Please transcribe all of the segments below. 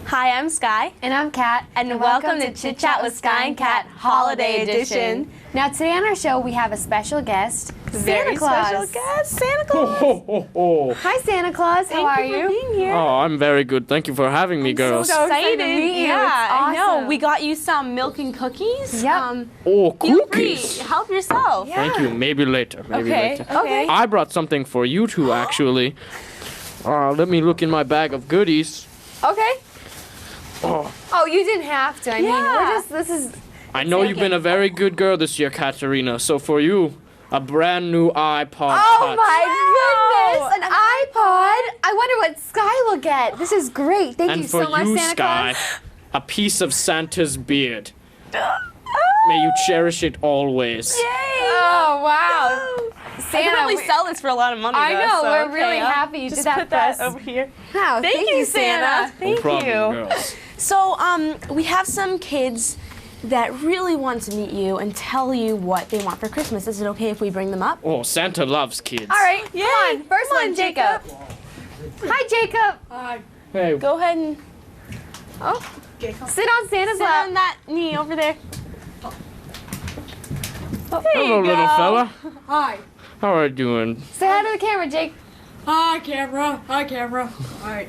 Hi, I'm Sky. And I'm Kat. And welcome to Chit-Chat with Sky and Kat Holiday Edition. Now today on our show we have a special guest, Very Santa Claus. special guest, Santa Claus. Ho, ho, ho. Hi Santa Claus, how are Thank you for being here. Oh, I'm very good. Thank you for having me, girls. so excited to meet you. Yeah, It's I know. awesome. We got you some milk and cookies. Yep. Oh, Feel free. cookies. Help yourself. Yeah. Thank you. Maybe later. Maybe later. Okay. I brought something for you two, actually. Let me look in my bag of goodies. Okay. Oh, Oh, you didn't have to. I mean, Yeah. this is, I know you've been a very good girl this year, Katerina. So for you, a brand new iPod oh Touch. my goodness, an iPod. I wonder what Sky will get. This is great. Thank And you for so much, you, Santa Sky, Claus. a piece of Santa's beard. May you cherish it always. Yay. Oh, wow. I Santa, could probably we- sell this for a lot of money. I though, know, so, we're really okay, happy you just did that put for that us. over here. Wow, Thank you, Santa. No Thank problem, you. girls. So, we have some kids that really want to meet you and tell you what they want for Christmas. Is it okay if we bring them up? Oh, Santa loves kids. All right, Yay. come on. First Come on, one, Jacob. Hi, Jacob. Hey, Go ahead and Oh, sit on Santa's sit lap. on that knee over there. hello, little fella. Hi. How are you doing? Say hi to the camera, Jake. Hi, camera. Hi, camera. All right.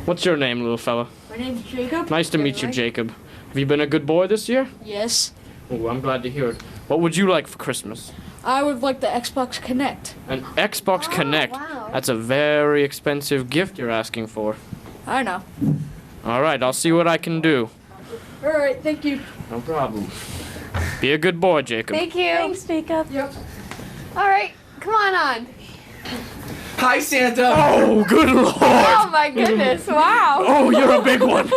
What's your name, little fella? My name's Jacob. Nice to meet you, Jacob. Have you been a good boy this year? Yes. Oh, I'm glad to hear it. What would you like for Christmas? I would like the Xbox Connect. An Xbox Connect. wow. That's a very expensive gift you're asking for. I know. All right, I'll see what I can do. All right. Thank you. No problem. Be a good boy, Jacob. Thank you. Thanks, Jacob. Yep. All right, come on. Hi, Santa. Oh, good lord! Oh my goodness! Wow. Oh, you're a big one.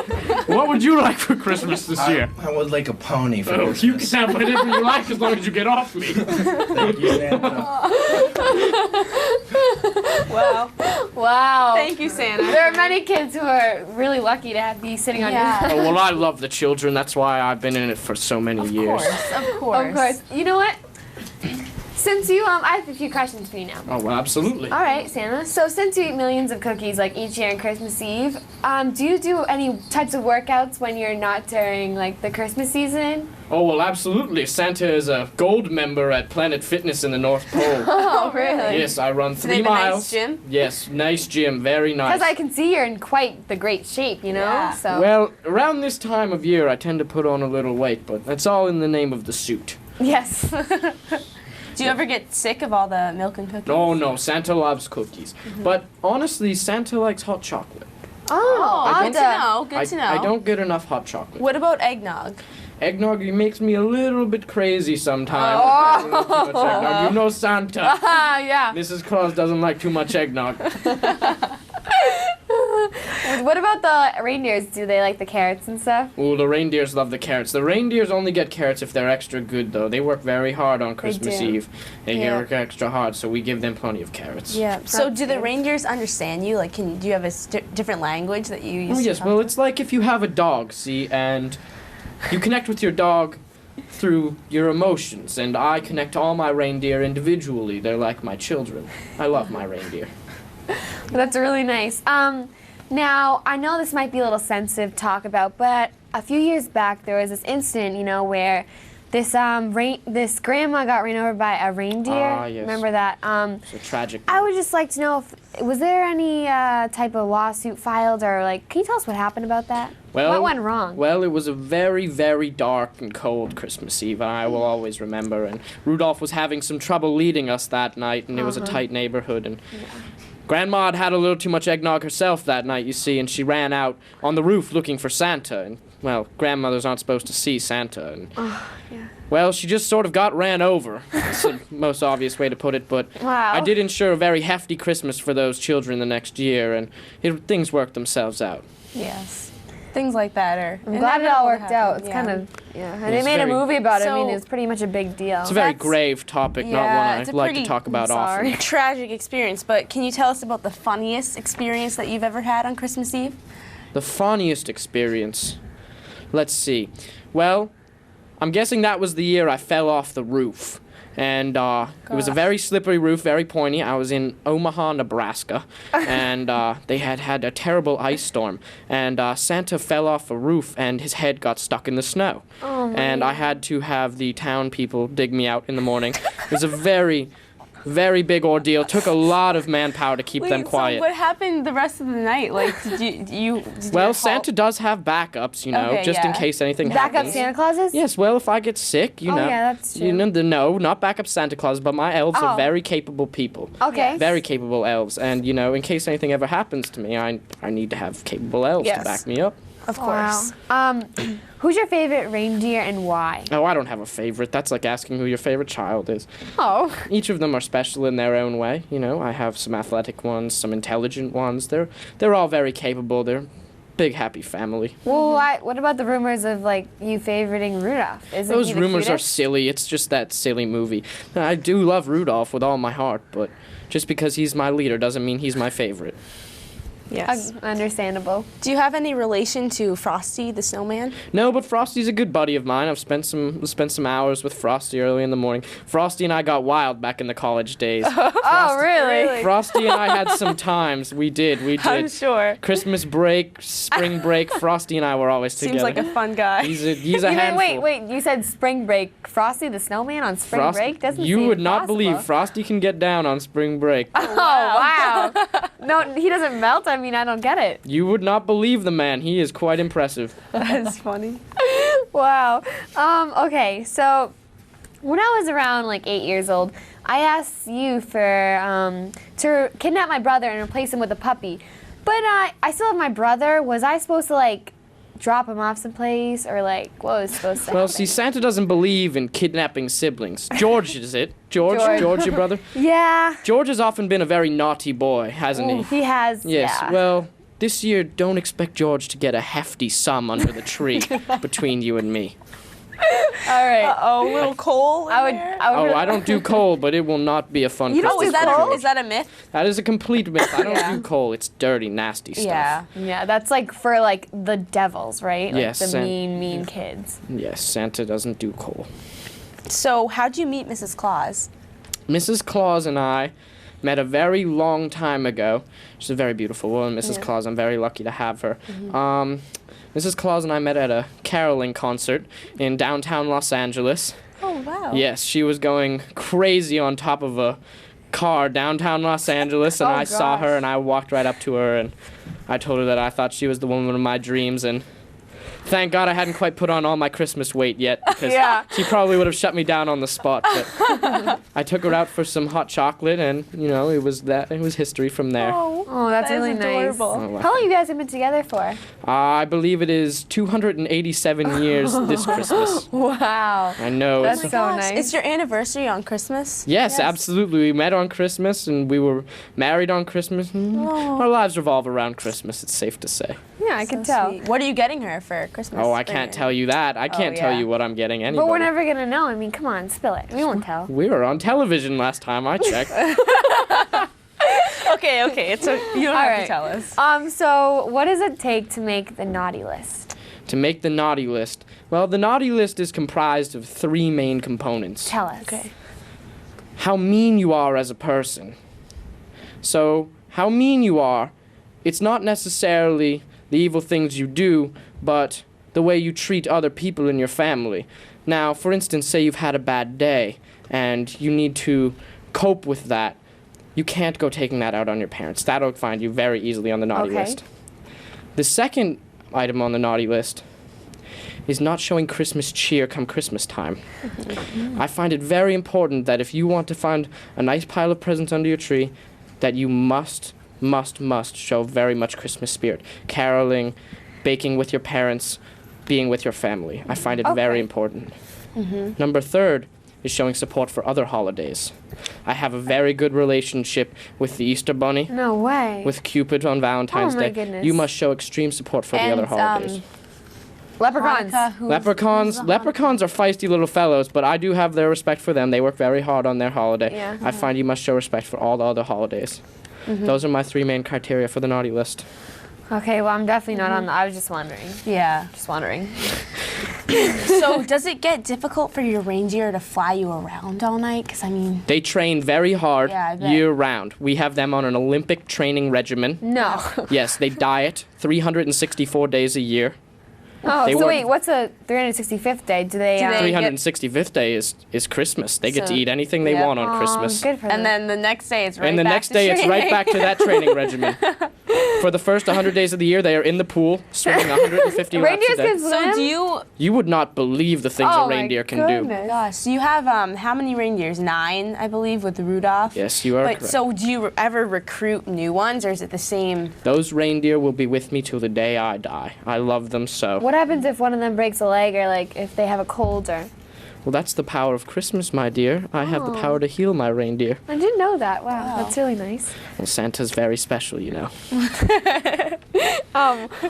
What would you like for Christmas this year? I would like a pony for Oh, you Christmas. can have whatever you like as long as you get off me. Thank you, Santa. Wow. Wow. Thank you, Santa. There are many kids who are really lucky to be sitting on Yeah. Oh, well, I love the children. That's why I've been in it for so many years. Of your. course. Of course. You know what? Since you I have a few questions for you now. Oh, well, absolutely. All right, Santa. So since you eat millions of cookies like each year on Christmas Eve, do you do any types of workouts when you're not during like the Christmas season? Oh, well, absolutely. Santa is a gold member at Planet Fitness in the North Pole. Oh, really? Yes, I run they 3 have a nice miles. gym? Yes, nice gym, very nice. Because I can see you're in quite the great shape, you know. Yeah. So. Well, around this time of year, I tend to put on a little weight, but that's all in the name of the suit. Yes. Do you ever get sick of all the milk and cookies? Oh, no, Santa loves cookies. But honestly, Santa likes hot chocolate. Oh, Good to know. Good I, to know. I don't get enough hot chocolate. What about eggnog? Eggnog makes me a little bit crazy sometimes. Oh. A little too much eggnog. You know Santa. Yeah. Mrs. Claus doesn't like too much eggnog. What about the reindeers? Do they like the carrots and stuff? Ooh, the reindeers love the carrots. The reindeers only get carrots if they're extra good, though. They work very hard on Christmas do. Eve. They Yeah. work extra hard, so we give them plenty of carrots. Yeah. So That's do the good. reindeers understand you? Like, do you have a different language that you use? Oh, to yes. talk Well, to it's like if you have a dog, see, and you connect with your dog through your emotions, and I connect all my reindeer individually. They're like my children. I love my reindeer. That's really nice. Now, I know this might be a little sensitive to talk about, but a few years back there was this incident, you know, where this this grandma got ran over by a reindeer. Ah, yes. Remember that? It's a tragic. I would just like to know if was there any type of lawsuit filed, or like, can you tell us what happened about that? What went wrong? Well, it was a very, very dark and cold Christmas Eve, and I will always remember. And Rudolph was having some trouble leading us that night, and it was a tight neighborhood. And Grandma had a little too much eggnog herself that night, you see, and she ran out on the roof looking for Santa. And, well, grandmothers aren't supposed to see Santa. And, well, she just sort of got ran over. That's the most obvious way to put it. But Wow. I did ensure a very hefty Christmas for those children the next year, and things worked themselves out. Yes. Things like that are. I'm glad it all worked out. It's kind of, and they It's made a very- movie about it. I mean, So- it was pretty much a big deal. It's a very That's- grave topic, not one it's I a like pretty- to talk about I'm sorry. often. tragic experience. But can you tell us about the funniest experience that you've ever had on Christmas Eve? The funniest experience. Let's see. Well, I'm guessing that was the year I fell off the roof. And it was a very slippery roof, very pointy. I was in Omaha, Nebraska, and they had a terrible ice storm. And Santa fell off a roof, and his head got stuck in the snow. Oh, And I had to have the town people dig me out in the morning. It was a very, very big ordeal. Took a lot of manpower to keep them quiet. So what happened the rest of the night? Like, did you Well, Santa does have backups, Okay, just in yeah. case anything Backup happens. Santa Clauses? Yes, well, if I get sick, Oh, yeah, that's true. no, not backup Santa Claus, but my elves Oh. are very capable people. Okay. Very capable elves, and in case anything ever happens to me, I need to have capable elves to Yes. back me up. Of Wow. course. Who's your favorite reindeer and why? Oh, I don't have a favorite. That's like asking who your favorite child is. Oh. Each of them are special in their own way. I have some athletic ones, some intelligent ones. They're all very capable. They're big happy family. Well, what about the rumors of like you favoriting Rudolph? Isn't Those he the rumors are cutest? silly. It's just that silly movie. I do love Rudolph with all my heart, but just because he's my leader doesn't mean he's my favorite. Yes. Understandable. Do you have any relation to Frosty the Snowman? No, but Frosty's a good buddy of mine. I've spent some hours with Frosty early in the morning. Frosty and I got wild back in the college days. Oh, really? Frosty and I had some times. We did. I'm sure. Christmas break, spring break. Frosty and I were always together. Seems like a fun guy. He's a You handful. mean, wait, you said spring break. Frosty the Snowman on spring break? Doesn't You seem would not possible. believe Frosty can get down on spring break. Oh, wow. No, he doesn't melt? I mean, I don't get it. You would not believe the man. He is quite impressive. That's funny. Wow. Okay, so when I was around like 8 years old, I asked you for to kidnap my brother and replace him with a puppy. But I still have my brother. Was I supposed to like drop him off someplace or like what was supposed to happen? Well, see, Santa doesn't believe in kidnapping siblings. George is it? George, your brother? Yeah. George has often been a very naughty boy, hasn't he? He has. Yes. Yeah. Well, this year, don't expect George to get a hefty sum under the tree between you and me. All right. Oh, little Cole. I would. Oh, I don't do coal, but it will not be a fun You don't Christmas do Is coal? present. that a myth? That is a complete myth. I don't Yeah. do coal. It's dirty, nasty stuff. Yeah. Yeah, that's like for like the devils, right? Like Yes, the and- mean kids. Yes, Santa doesn't do coal. So, how'd you meet Mrs. Claus? Mrs. Claus and I met a very long time ago. She's a very beautiful woman, Mrs. Claus. I'm very lucky to have her. Mrs. Claus and I met at a caroling concert in downtown Los Angeles. Oh, wow. Yes, she was going crazy on top of a car downtown Los Angeles, and Oh, I saw her, gosh. and I walked right up to her, and I told her that I thought she was the woman of my dreams, and thank God I hadn't quite put on all my Christmas weight yet, because Yeah. she probably would have shut me down on the spot. But I took her out for some hot chocolate, and it was history from there. Oh, that's That is really adorable. nice. Oh, wow. How long you guys have been together for? I believe it is 287 years this Christmas. Wow. I know. That's it's- so nice. It's your anniversary on Christmas? Yes, absolutely. We met on Christmas and we were married on Christmas. Our lives revolve around Christmas, it's safe to say. Yeah, I can tell. Sweet. What are you getting her for Christmas? Oh, I can't tell you that. I can't tell yeah. you what I'm getting anybody. But we're never gonna know. I mean, come on, spill it. We won't tell. We were on television last time I checked. Okay. You don't All have right. to tell us. So what does it take to make the naughty list? To make the naughty list, well, the naughty list is comprised of three main components. Tell us. Okay. How mean you are as a person. So, how mean you are, it's not necessarily the evil things you do, but the way you treat other people in your family. Now, for instance, say you've had a bad day and you need to cope with that. You can't go taking that out on your parents. That'll find you very easily on the naughty Okay. list. The second item on the naughty list is not showing Christmas cheer come Christmas time. I find it very important that if you want to find a nice pile of presents under your tree, that you must show very much Christmas spirit. Caroling, baking with your parents, being with your family. I find it very Okay. important. Number third is showing support for other holidays. I have a very good relationship with the Easter Bunny, No way. with Cupid on Valentine's Oh my Day. goodness. You must show extreme support for the other holidays. leprechauns. Leprechauns are feisty little fellows, but I do have their respect for them. They work very hard on their holiday. Yeah. I find you must show respect for all the other holidays. Those are my three main criteria for the naughty list. Okay, well, I'm definitely not on the. I was just wondering. Yeah. Just wondering. So does it get difficult for your reindeer to fly you around all night? Because I mean, They train very hard Yeah, I bet. year round. We have them on an Olympic training regimen. No. Yes, they diet 364 days a year. Oh, They so work- wait, what's the 365th day? Do they? Do they- 365th day is Christmas. They get to So- eat anything they Yep. want on Oh, Christmas. good for them. and then the next day it's right And the back next to day, it's right training. back to that training regimen. For the first 100 days of the year, they are in the pool, swimming 150 laps a Reindeers day. can swim. So do you? You would not believe the things Oh a my reindeer can do. goodness. Gosh, so you have how many reindeers? 9, I believe, with Rudolph. Yes, you are But correct. so do you ever recruit new ones, or is it the same? Those reindeer will be with me till the day I die. I love them so. What happens if one of them breaks a leg, or like if they have a cold, or? Well, that's the power of Christmas, my dear. I have the power to heal my reindeer. I didn't know that. Wow, that's really nice. Well, Santa's very special, you know.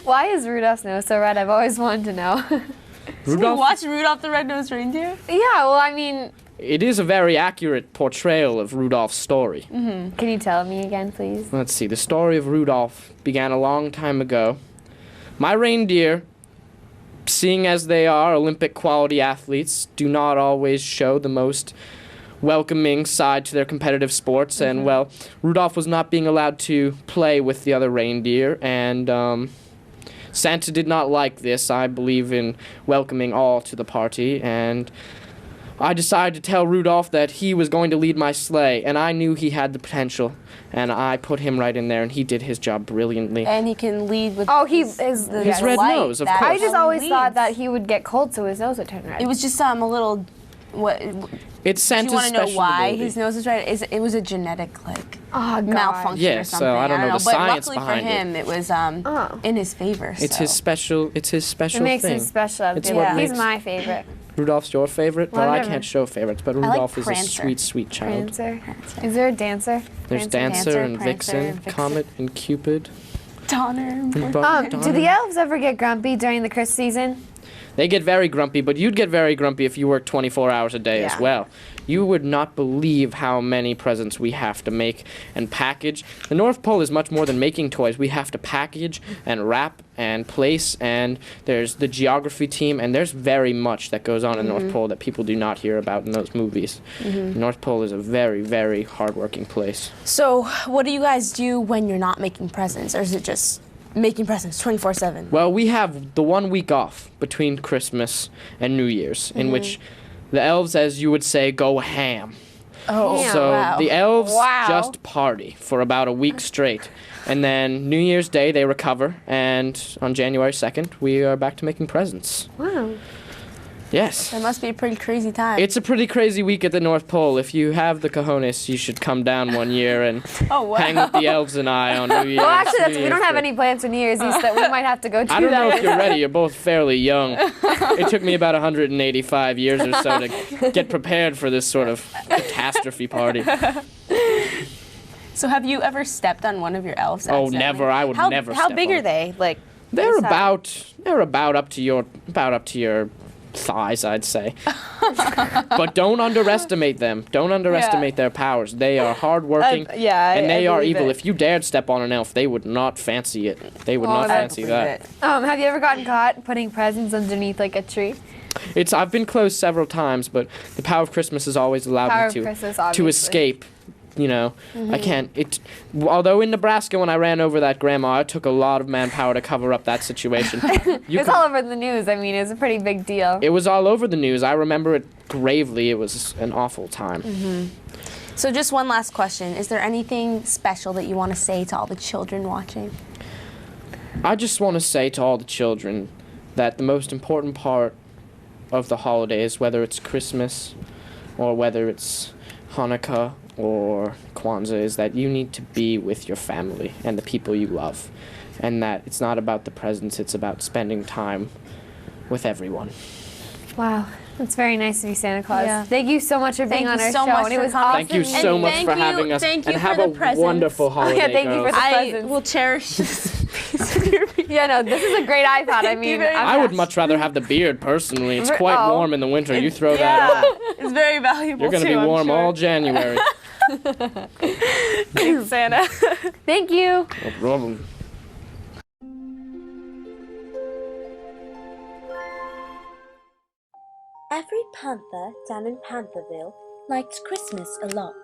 Why is Rudolph's nose so red? I've always wanted to know. You Rudolph, watch Rudolph the Red-Nosed Reindeer? Yeah, well, I mean, it is a very accurate portrayal of Rudolph's story. can you tell me again, please? Let's see. The story of Rudolph began a long time ago. My reindeer, seeing as they are Olympic quality athletes, do not always show the most welcoming side to their competitive sports. And, well, Rudolph was not being allowed to play with the other reindeer. And Santa did not like this. I believe in welcoming all to the party. And I decided to tell Rudolph that he was going to lead my sleigh. And I knew he had the potential. And I put him right in there, and he did his job brilliantly. And he can lead with. Oh, he is the His red light. nose, of That's course. I just how he always thought leads. that he would get cold, so his nose would turn red. It was just a little. What? It's Do Santa's you want to know special why ability. his nose is red? It was a genetic like oh, God. malfunction Yeah, or so something. I don't know the but science luckily behind for it. him, it was Oh. in his favor. It's so. his special. It's his special It makes thing. him special. It's Yeah. what He's makes- my favorite. Rudolph's your favorite? Well, Well, I never. can't show favorites, but like Rudolph is a Prancer. sweet, sweet child. Prancer. Is there a dancer? There's Prancer? Dancer and Prancer Vixen, and Vixen. Comet and Cupid. Donner. And Do the elves ever get grumpy during the Christmas season? They get very grumpy, but you'd get very grumpy if you worked 24 hours a day as Yeah. well. You would not believe how many presents we have to make and package. The North Pole is much more than making toys. We have to package and wrap and place, and there's the geography team, and there's very much that goes on in the North Pole that people do not hear about in those movies. The North Pole is a very, very hardworking place. So, what do you guys do when you're not making presents, or is it just making presents 24/7? Well, we have the 1 week off between Christmas and New Year's, in which the elves, as you would say, go ham. Oh, Yeah. So wow. the elves Wow. just party for about a week straight. And then New Year's Day, they recover. And on January 2nd, we are back to making presents. Wow. Yes. That must be a pretty crazy time. It's a pretty crazy week at the North Pole. If you have the cojones, you should come down one year and oh wow. hang with the elves and I on New Year's. Well, actually, New we Year's don't have Day. any plans for New Year's Eve, so we might have to go do I don't know that. if you're ready. You're both fairly young. It took me about 185 years or so to get prepared for this sort of catastrophe party. So, have you ever stepped on one of your elves? Oh, accidentally? never. I would how, never How step big on are it. they? Like They're this size? about up to your thighs, I'd say. But don't underestimate them. Don't underestimate their powers. They are hardworking, and they are evil. If you dared step on an elf, they would not fancy it. They would not I fancy believe that. it. Have you ever gotten caught putting presents underneath like a tree? I've been close several times, but the power of Christmas has always allowed Power me of to Christmas, to obviously. escape. You know, I can't. Although in Nebraska, when I ran over that grandma, it took a lot of manpower to cover up that situation. You It's could- all over the news. I mean, it's a pretty big deal. It was all over the news. I remember it gravely. It was an awful time. So, just one last question: is there anything special that you want to say to all the children watching? I just want to say to all the children that the most important part of the holidays, whether it's Christmas or whether it's Hanukkah or Kwanzaa, is that you need to be with your family and the people you love. And that it's not about the presents, it's about spending time with everyone. Wow. That's very nice of you, Santa Claus. Yeah. Thank you so much for being Thank on you our so show. much And it for was coming. awesome. Thank you so And much thank for you- having us. thank you and for have the a presents. wonderful holiday, thank you for girls. the I presents. will cherish this piece of your Yeah, no, this is a great iPod. I mean, very I would much rather have the beard, personally. It's quite Oh. warm in the winter. You throw that on. It's very valuable. You're going to too, be I'm warm sure. all January. Thanks, Santa. thank you. No problem. Every panther down in Pantherville liked Christmas a lot,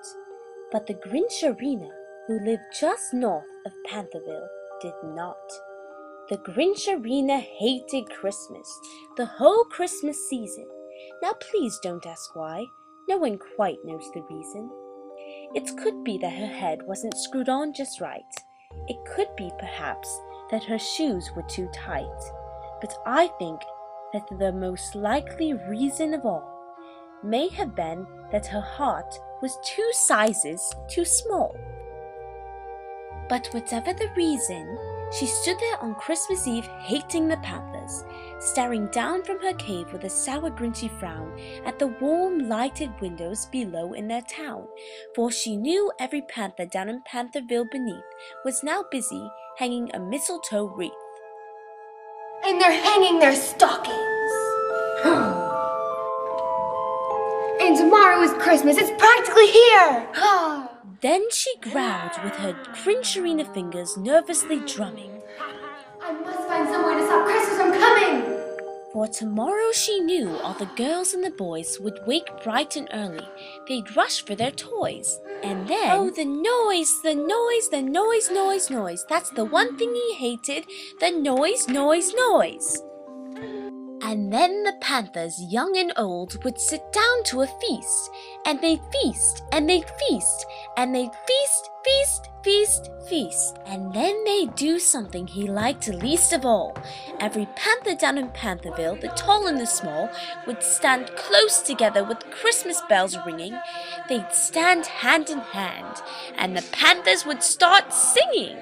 but the Grincherina, who lived just north of Pantherville, did not. The Grincherina hated Christmas, the whole Christmas season. Now please don't ask why. No one quite knows the reason. It could be that her head wasn't screwed on just right. It could be, perhaps, that her shoes were too tight. But I think that the most likely reason of all may have been that her heart was 2 sizes too small. But whatever the reason, she stood there on Christmas Eve hating the panthers, staring down from her cave with a sour grinchy frown at the warm lighted windows below in their town, for she knew every panther down in Pantherville beneath was now busy hanging a mistletoe wreath. And they're hanging their stockings. And tomorrow is Christmas. It's practically here. Then she growled with her Grincherina fingers nervously drumming. I must find some way to stop Christmas from coming. For tomorrow she knew all the girls and the boys would wake bright and early. They'd rush for their toys. And then, oh, the noise, the noise, the noise, noise, noise. That's the one thing he hated, the noise, noise, noise. And then the panthers, young and old, would sit down to a feast. And they'd feast, and they'd feast, and they'd feast, feast, feast, feast. And then they'd do something he liked least of all. Every panther down in Pantherville, the tall and the small, would stand close together with Christmas bells ringing. They'd stand hand in hand, and the panthers would start singing.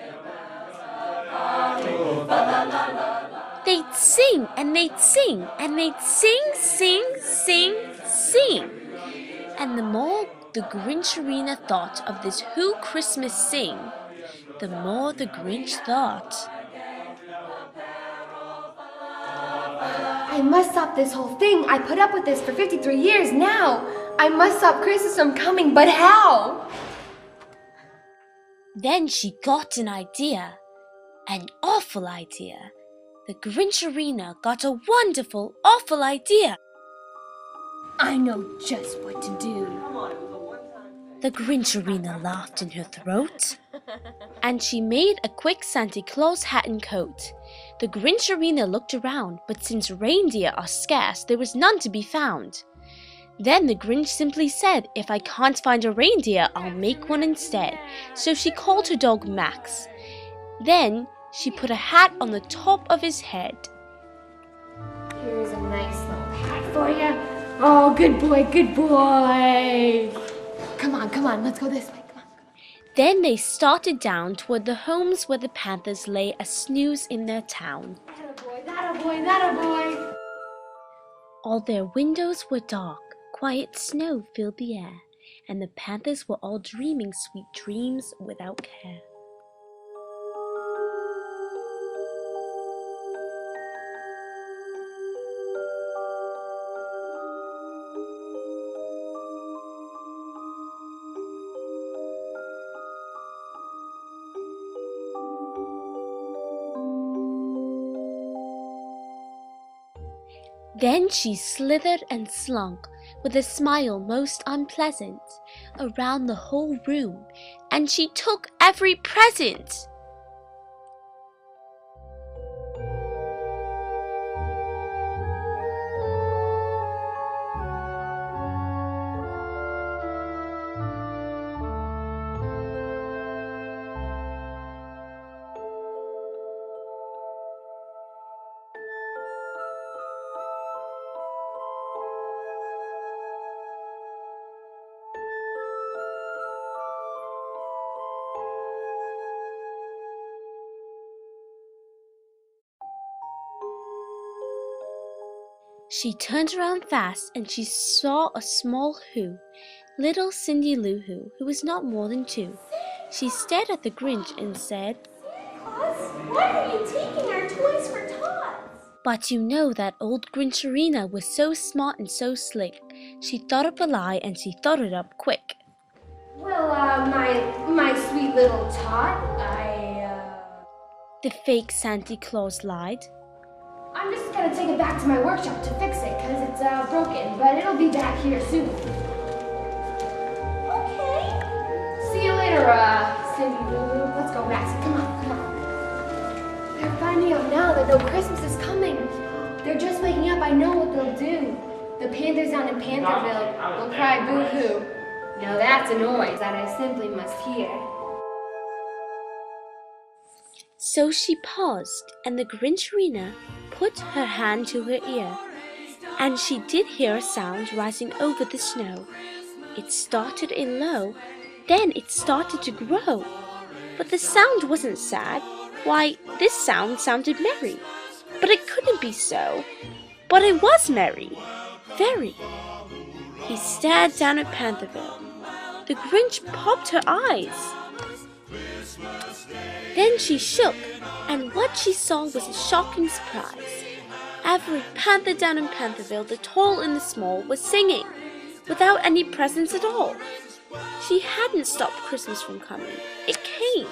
They'd sing, and they'd sing, and they'd sing, sing, sing, sing. And the more the Grincherina thought of this Who Christmas Sing, the more the Grinch thought. I must stop this whole thing. I put up with this for 53 years now. I must stop Christmas from coming, but how? Then she got an idea, an awful idea. The Grincherina got a wonderful, awful idea. I know just what to do. The Grincherina laughed in her throat, and she made a quick Santa Claus hat and coat. The Grincherina looked around, but since reindeer are scarce, there was none to be found. Then the Grinch simply said, "If I can't find a reindeer, I'll make one instead." So she called her dog Max. Then she put a hat on the top of his head. Here's a nice little hat for you. Oh, good boy, good boy. Come on, let's go this way. Come on. Then they started down toward the homes where the panthers lay a snooze in their town. That-a-boy. All their windows were dark, quiet snow filled the air, and the panthers were all dreaming sweet dreams without care. Then she slithered and slunk, with a smile most unpleasant, around the whole room, and she took every present. She turned around fast, and she saw a small Who, little Cindy Lou Who was not more than 2. She stared at the Grinch and said, Claus, why are you taking our toys for tots? But you know that old Grincherina was so smart and so slick. She thought up a lie, and she thought it up quick. Well, my sweet little tot, The fake Santa Claus lied. I'm just gonna take it back to my workshop to fix it because it's broken, but it'll be back here soon. Okay. See you later, Cindy Lulu. Let's go, Maxie. Come on, come on. They're finding out now that no Christmas is coming. They're just waking up. I know what they'll do. The panthers down in Pantherville will cry boo-hoo. Now that's a noise that I simply must hear. So she paused, and the Grincherina put her hand to her ear, and she did hear a sound rising over the snow. It started in low, then it started to grow. But the sound wasn't sad. Why, this sound sounded merry. But it couldn't be so. But it was merry. Very. He stared down at Pantherville. The Grinch popped her eyes. Then she shook, and what she saw was a shocking surprise. Every panther down in Pantherville, the tall and the small, was singing, without any presents at all. She hadn't stopped Christmas from coming. It came.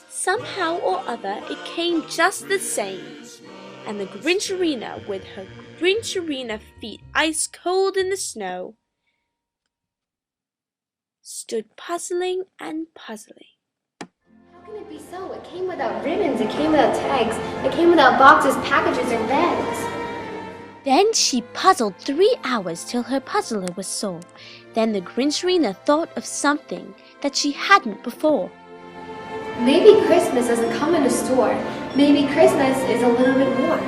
Somehow or other, it came just the same. And the Grincherina, with her Grincherina feet ice cold in the snow, stood puzzling and puzzling. How can it be so? It came without ribbons, it came without tags, it came without boxes, packages, or bags. Then she puzzled 3 hours till her puzzler was sore. Then the Grincherina thought of something that she hadn't before. Maybe Christmas doesn't come in a store. Maybe Christmas is a little bit more.